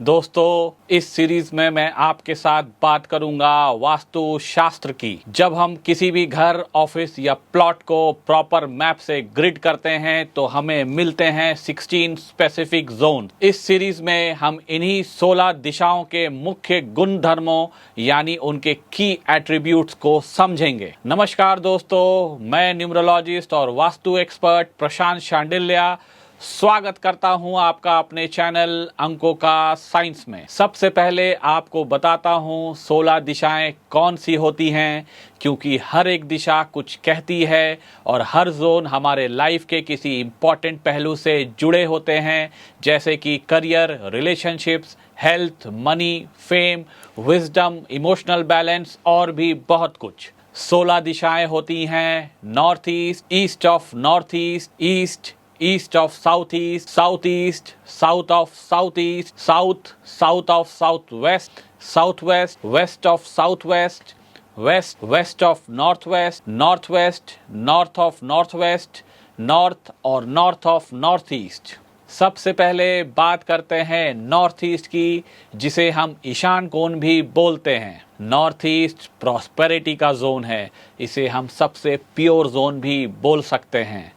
दोस्तों, इस सीरीज में मैं आपके साथ बात करूंगा वास्तु शास्त्र की। जब हम किसी भी घर, ऑफिस या प्लॉट को प्रॉपर मैप से ग्रिड करते हैं तो हमें मिलते हैं 16 स्पेसिफिक जोन। इस सीरीज में हम इन्हीं 16 दिशाओं के मुख्य गुण धर्मों यानी उनके की एट्रीब्यूट्स को समझेंगे। नमस्कार दोस्तों, मैं न्यूमरोलॉजिस्ट और वास्तु एक्सपर्ट प्रशांत शांडिल्या स्वागत करता हूं आपका अपने चैनल अंकों का साइंस में। सबसे पहले आपको बताता हूं 16 दिशाएं कौन सी होती हैं, क्योंकि हर एक दिशा कुछ कहती है और हर जोन हमारे लाइफ के किसी इम्पोर्टेंट पहलू से जुड़े होते हैं, जैसे कि career, relationships, health, money, fame, wisdom, emotional balance और भी बहुत कुछ। 16 दिशाएं होती हैं north east, east of north east, east, east of south east, south east, south of south east, south, south of south west, south west, west of south west, west, west of north west, north west, north of north west, north और north of north east. सबसे पहले बात करते हैं north east की, जिसे हम ईशान कोण भी बोलते हैं। नॉर्थ ईस्ट प्रॉस्पेरिटी का जोन है, इसे हम सबसे प्योर जोन भी बोल सकते हैं।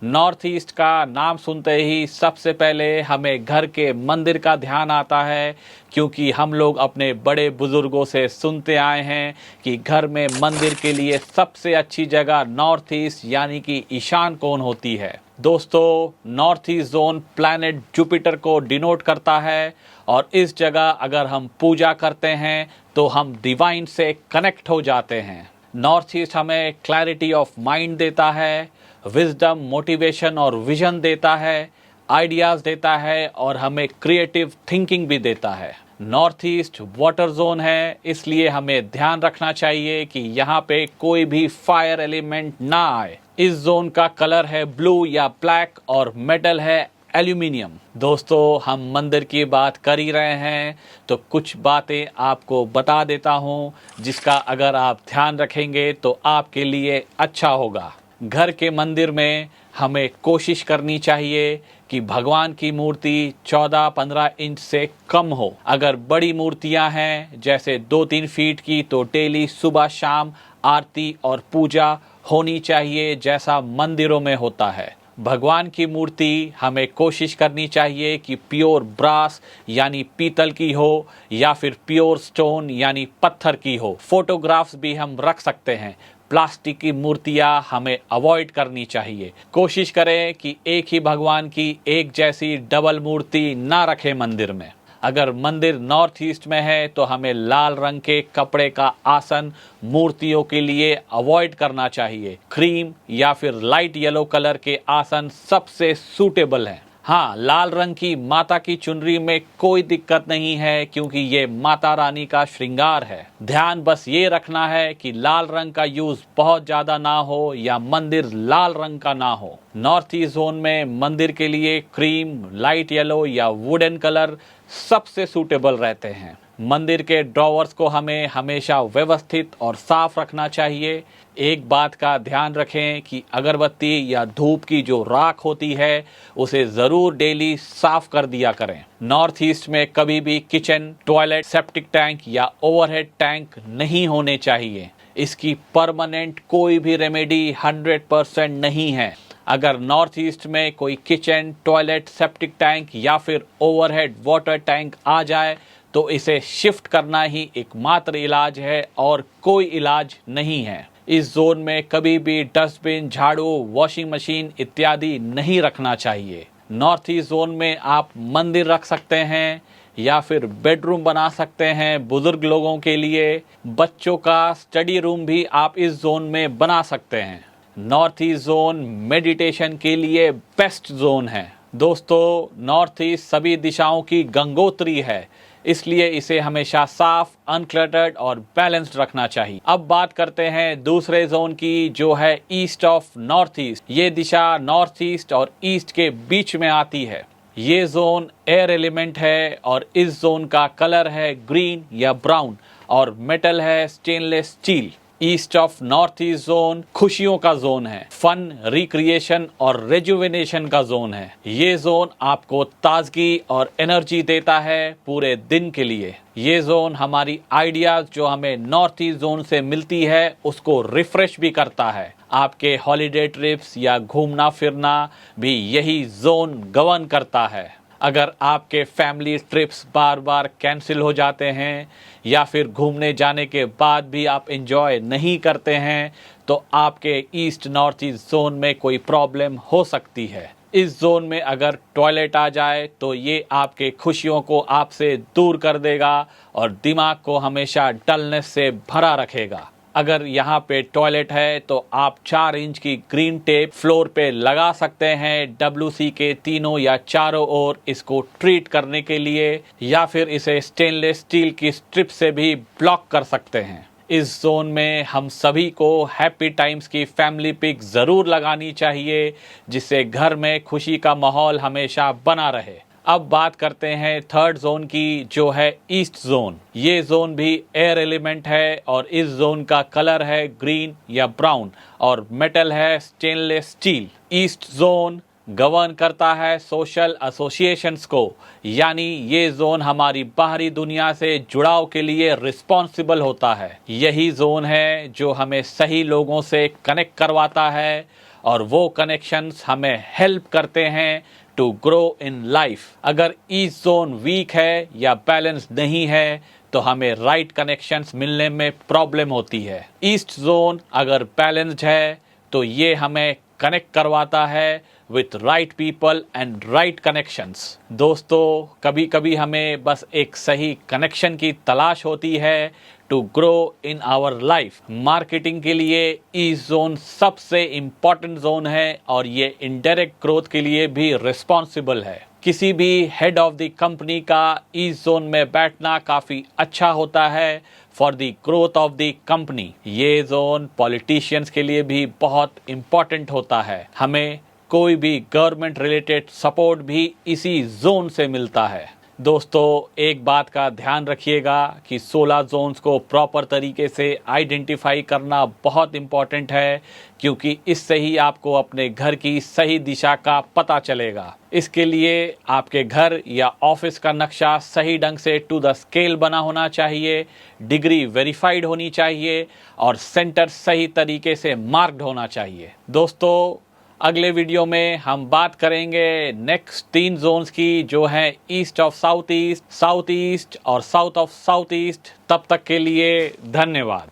नॉर्थ ईस्ट का नाम सुनते ही सबसे पहले हमें घर के मंदिर का ध्यान आता है, क्योंकि हम लोग अपने बड़े बुजुर्गों से सुनते आए हैं कि घर में मंदिर के लिए सबसे अच्छी जगह नॉर्थ ईस्ट यानी कि ईशान कोण होती है। दोस्तों, north east zone planet Jupiter को डिनोट करता है और इस जगह अगर हम पूजा करते हैं तो हम डिवाइन से कनेक्ट हो जाते हैं। नॉर्थ ईस्ट हमें क्लैरिटी ऑफ माइंड देता है, विजडम, मोटिवेशन और विजन देता है, आइडियाज देता है और हमें क्रिएटिव थिंकिंग भी देता है। नॉर्थ ईस्ट वाटर जोन है, इसलिए हमें ध्यान रखना चाहिए कि यहाँ पे कोई भी फायर एलिमेंट ना आए। इस जोन का कलर है ब्लू या ब्लैक और मेटल है एल्यूमिनियम। दोस्तों, हम मंदिर की बात कर ही रहे हैं तो कुछ बातें आपको बता देता हूँ, जिसका अगर आप ध्यान रखेंगे तो आपके लिए अच्छा होगा। घर के मंदिर में हमें कोशिश करनी चाहिए कि भगवान की मूर्ति 14-15 इंच से कम हो। अगर बड़ी मूर्तियां हैं जैसे 2-3 फीट की, तो डेली सुबह शाम आरती और पूजा होनी चाहिए, जैसा मंदिरों में होता है। भगवान की मूर्ति हमें कोशिश करनी चाहिए कि प्योर ब्रास यानी पीतल की हो या फिर प्योर स्टोन यानी पत्थर की हो। फोटोग्राफ्स भी हम रख सकते हैं। प्लास्टिक की मूर्तियां हमें अवॉइड करनी चाहिए। कोशिश करें कि एक ही भगवान की एक जैसी डबल मूर्ति ना रखें मंदिर में। अगर मंदिर नॉर्थ ईस्ट में है तो हमें लाल रंग के कपड़े का आसन मूर्तियों के लिए अवॉइड करना चाहिए। क्रीम या फिर लाइट येलो कलर के आसन सबसे सूटेबल हैं। हाँ, लाल रंग की माता की चुनरी में कोई दिक्कत नहीं है, क्योंकि ये माता रानी का श्रृंगार है। ध्यान बस ये रखना है कि लाल रंग का यूज बहुत ज्यादा ना हो या मंदिर लाल रंग का ना हो। नॉर्थ ईस्ट जोन में मंदिर के लिए क्रीम, लाइट येलो या वुडन कलर सबसे सूटेबल रहते हैं। मंदिर के ड्रॉवर्स को हमें हमेशा व्यवस्थित और साफ रखना चाहिए। एक बात का ध्यान रखें कि अगरबत्ती या धूप की जो राख होती है उसे जरूर डेली साफ कर दिया करें। नॉर्थ ईस्ट में कभी भी किचन, टॉयलेट, सेप्टिक टैंक या ओवरहेड टैंक नहीं होने चाहिए। इसकी परमानेंट कोई भी रेमेडी 100% नहीं है। अगर नॉर्थ ईस्ट में कोई किचन, टॉयलेट, सेप्टिक टैंक या फिर ओवरहेड वाटर टैंक आ जाए तो इसे शिफ्ट करना ही एकमात्र इलाज है और कोई इलाज नहीं है। इस जोन में कभी भी डस्टबिन, झाड़ू, वॉशिंग मशीन इत्यादि नहीं रखना चाहिए। नॉर्थ ईस्ट जोन में आप मंदिर रख सकते हैं या फिर बेडरूम बना सकते हैं बुजुर्ग लोगों के लिए। बच्चों का स्टडी रूम भी आप इस जोन में बना सकते हैं। नॉर्थ ईस्ट जोन मेडिटेशन के लिए बेस्ट जोन है। दोस्तों, नॉर्थ ईस्ट सभी दिशाओं की गंगोत्री है, इसलिए इसे हमेशा साफ, अनक्लटर्ड और बैलेंस्ड रखना चाहिए। अब बात करते हैं दूसरे जोन की, जो है ईस्ट ऑफ नॉर्थ ईस्ट। ये दिशा नॉर्थ ईस्ट और ईस्ट के बीच में आती है। ये जोन एयर एलिमेंट है और इस जोन का कलर है ग्रीन या ब्राउन और मेटल है stainless steel. East of north east zone खुशियों का जोन है, फन, रिक्रिएशन और रेजुविनेशन का जोन है। ये जोन आपको ताजगी और एनर्जी देता है पूरे दिन के लिए। ये जोन हमारी आइडियाज जो हमें नॉर्थ ईस्ट जोन से मिलती है उसको रिफ्रेश भी करता है। आपके हॉलिडे ट्रिप्स या घूमना फिरना भी यही जोन गवर्न करता है। अगर आपके फैमिली ट्रिप्स बार बार कैंसिल हो जाते हैं या फिर घूमने जाने के बाद भी आप एंजॉय नहीं करते हैं तो आपके ईस्ट नॉर्थ ईस्ट जोन में कोई प्रॉब्लम हो सकती है। इस जोन में अगर टॉयलेट आ जाए तो ये आपके खुशियों को आपसे दूर कर देगा और दिमाग को हमेशा डलनेस से भरा रखेगा। अगर यहाँ पे टॉयलेट है तो आप 4 इंच की ग्रीन टेप फ्लोर पे लगा सकते हैं WC के तीनों या चारों ओर इसको ट्रीट करने के लिए, या फिर इसे स्टेनलेस स्टील की स्ट्रिप से भी ब्लॉक कर सकते हैं। इस जोन में हम सभी को हैप्पी टाइम्स की फैमिली पिक जरूर लगानी चाहिए जिससे घर में खुशी का माहौल हमेशा बना रहे। अब बात करते हैं थर्ड जोन की जो है ईस्ट जोन। ये जोन भी एयर एलिमेंट है और इस जोन का कलर है ग्रीन या ब्राउन और मेटल है stainless steel. East zone govern करता है सोशल एसोसिएशंस को, यानी ये जोन हमारी बाहरी दुनिया से जुड़ाव के लिए रिस्पॉन्सिबल होता है। यही जोन है जो हमें सही लोगों से कनेक्ट करवाता है और वो कनेक्शंस हमें हेल्प करते हैं टू ग्रो इन लाइफ। अगर ईस्ट जोन वीक है या बैलेंस नहीं है तो हमें राइट कनेक्शंस मिलने में प्रॉब्लम होती है। ईस्ट जोन अगर बैलेंस्ड है तो ये हमें कनेक्ट करवाता है with right people and right connections. दोस्तों, कभी कभी हमें बस एक सही कनेक्शन की तलाश होती है to grow in our life. Marketing के लिए ईस्ट जोन सबसे इम्पोर्टेंट जोन है और ये इनडायरेक्ट ग्रोथ के लिए भी रिस्पॉन्सिबल है। किसी भी हेड ऑफ द कंपनी का ईस्ट जोन में बैठना काफी अच्छा होता है for the growth of the company. ये जोन पॉलिटिशियंस के लिए भी बहुत इम्पोर्टेंट होता है। हमें कोई भी गवर्नमेंट रिलेटेड सपोर्ट भी इसी जोन से मिलता है। दोस्तों, एक बात का ध्यान रखिएगा कि 16 जोन्स को प्रॉपर तरीके से आइडेंटिफाई करना बहुत इम्पॉर्टेंट है, क्योंकि इससे ही आपको अपने घर की सही दिशा का पता चलेगा। इसके लिए आपके घर या ऑफिस का नक्शा सही ढंग से टू द स्केल बना होना चाहिए, डिग्री वेरीफाइड होनी चाहिए और सेंटर सही तरीके से मार्क्ड होना चाहिए। दोस्तों, अगले वीडियो में हम बात करेंगे नेक्स्ट 3 जोन्स की जो हैं east of south east, south east और साउथ ऑफ साउथ ईस्ट। तब तक के लिए धन्यवाद।